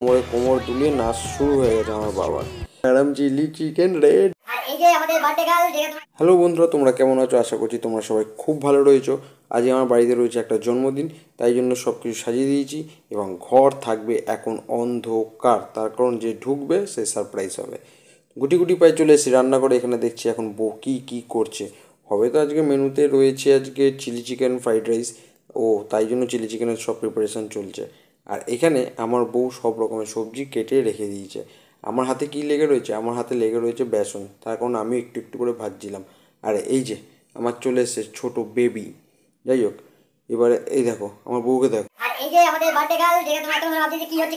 কোমরে কোমর দুলিয়ে নাচ শুরু হয়ে গেছে আমার বাবার। Madam chilli chicken red. Hello বন্ধুরা, তোমরা কেমন আছো? আশা করছি তোমরা সবাই খুব ভালো রয়েছো। আজ আমার বাড়িতে রয়েছে একটা জন্মদিন, তাই জন্য সব কিছু সাজিয়ে দিয়েছি এবং ঘর থাকবে এখন অন্ধকার, তার কারণ যে ঢুকবে সে সারপ্রাইজ হবে। গুটি গুটি পায়ে চলে এসেছি রান্না করে। এখানে দেখছি এখন বউ কী করছে। হবে তো আজকে মেনুতে রয়েছে আজকে চিলি চিকেন ফ্রাইড রাইস, ও তাই জন্য চিলি চিকেনের সব প্রিপারেশান চলছে। আর এখানে আমার বউ সব রকমের সবজি কেটে রেখে দিয়েছে। আমার হাতে কী লেগে রয়েছে? আমার হাতে লেগে রয়েছে বেসন, তার কারণ আমি একটু একটু করে ভাজছিলাম। আর এই যে আমার চলে এসেছে ছোট বেবি। যাই হোক, এবারে এই দেখো আমার বউকে দেখো। আর এই যে আমাদের বার্থডে গার্ল, যেটা তোমরা এখন ভাবছো যে কি হচ্ছে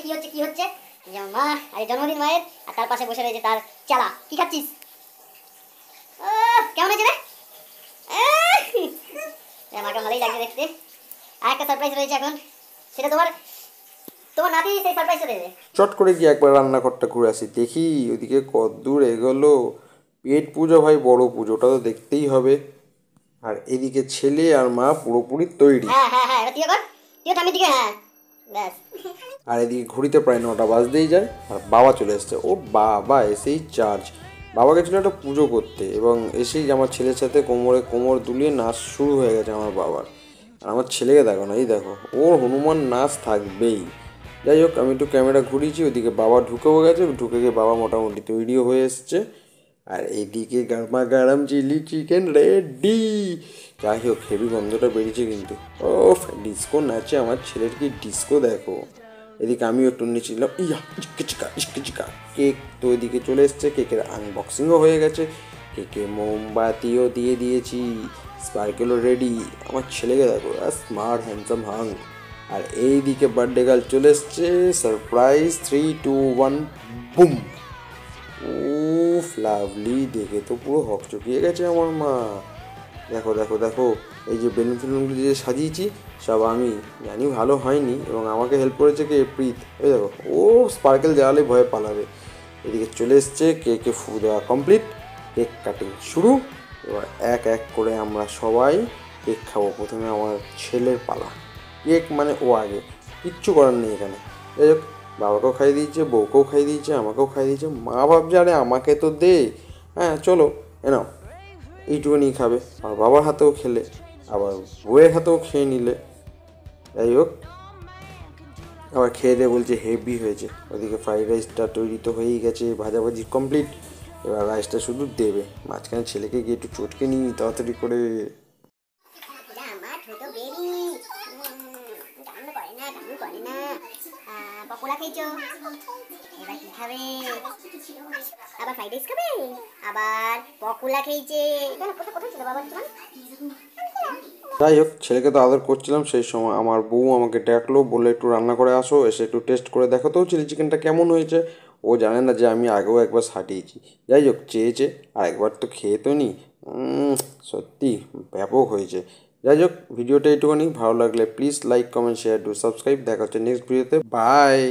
এই যে মা, আর এই জন্মদিন মায়ের, আর তার পাশে বসে রয়েছে তার চালা। কি খাচ্ছিস? কেমন হয়েছে রে? মাকে ভালোই লাগছে দেখতে। আর একটা সারপ্রাইজ রয়েছে এখন, সেটা তোমার তোমার নাতি সেই সারপ্রাইজটা দেবে। চট করে গিয়ে একবার রান্নাঘরটা ঘুরে আসি, দেখি ওদিকে কদ্দূর এগোলো। পেট পুজো ভাই, বড় পুজো, ওটা তো দেখতেই হবে। আর এদিকে ছেলে আর মা পুরোপুরি তৈরি। হ্যাঁ হ্যাঁ হ্যাঁ, এবার তুই কর, তুই ঠামির দিকে, হ্যাঁ ব্যাস। আর এদিকে ঘড়িতে প্রায় 9টা বাজতেই যায় আর বাবা চলে এসছে। ও বাবা এসেই চার্জ। বাবা গেছিলো একটা পুজো করতে এবং এসেই আমার ছেলের সাথে কোমরে কোমর দুলিয়ে নাচ শুরু হয়ে গেছে আমার বাবার। আর আমার ছেলেকে দেখো না, এই দেখো, ওর হনুমান নাচ থাকবেই। যাই হোক, আমি একটু ক্যামেরা ঘুরিয়েছি, ওইদিকে বাবা ঢুকেও গেছে, ঢুকে গিয়ে বাবা মোটামুটি তৈরিও হয়ে এসছে। আর এইদিকে গরমা গরম চিলি চিকেন রেডি। যাই হোক, হেভি গন্ধটা বেরিয়েছে কিন্তু। ও ডিস্কো নাচে আমার ছেলের, কি ডিস্কো দেখো। এদিকে আমিও একটু নিয়েছিলাম, ইয়া চিকা চিকা চিকা। কেক তো এদিকে চলে এসছে, কেকের আনবক্সিংও হয়ে গেছে, কেকে মোমবাতিও দিয়ে দিয়েছি, স্পার্কেলও রেডি। আমার ছেলেকে দেখো, স্মার্ট হ্যান্ডসাম হাং। আর এইদিকে বার্থডে গার্ল চলে এসছে, সারপ্রাইজ 3, 2, 1 বুম। উফ লাভলি, দেখে তো পুরো হকচকিয়ে গেছে আমার মা। দেখো দেখো দেখো, এই যে বেলুন ফেলুনগুলো যে সাজিয়েছি সব আমি জানি ভালো হয়নি, এবং আমাকে হেল্প করেছে কে? প্রীত। এই দেখো, ও স্পার্কেল জ্বালালে ভয়ে পালাবে। এদিকে চলে এসছে, কেকে ফু দেওয়া কমপ্লিট, কেক কাটিং শুরু। এবার এক এক করে আমরা সবাই কেক খাবো। প্রথমে আমার ছেলের পালা। কেক মানে ও আগে, কিচ্ছু করার নেই এখানে। যাই হোক, বাবাকেও খাইয়ে দিয়েছে, বউকেও খাইয়ে দিয়েছে, আমাকেও খাইয়ে দিয়েছে। মা ভাবছে আরে আমাকে তো দে, হ্যাঁ চলো এ নাও, এইটুকুনি খাবে। আর বাবার হাতেও খেলে, আবার বউয়ের হাতেও খেয়ে নিলে। যাই হোক, আবার খেয়ে দিয়ে বলছে হেভি হয়েছে। ওদিকে ফ্রাইড রাইসটা তৈরি তো হয়েই গেছে, ভাজাভাজি কমপ্লিট। এবার রাইসটা শুধু দেবে। মাঝখানে ছেলেকে গিয়ে একটু চটকে নিই তাড়াতাড়ি করে। আমার ছোট বেবি গান করে না। পকোড়া খেয়েছো, এবার কি খাবে? আবার ফ্রাইড রাইস খাবে, আবার পকোড়া খেয়েছে। কোথায় ছিল বাবা তোমার? যাই হোক, ছেলেকে তো আদর করছিলাম, সেই সময় আমার বউ আমাকে ডাকলো, বলে একটু রান্না করে আসো, এসে একটু টেস্ট করে দেখো তো চিলি চিকেনটা কেমন হয়েছে। ও জানে না যে আমি আগেও একবার সাটিয়েছি। যাই হোক, চেয়েছে আর একবার তো খেয়ে তো নি। সত্যি ব্যাপক হয়েছে। যাই হোক, ভিডিওটা এইটুকুনি। ভালো লাগলে please like comment share to subscribe. দেখা হচ্ছে নেক্সট ভিডিওতে। বাই।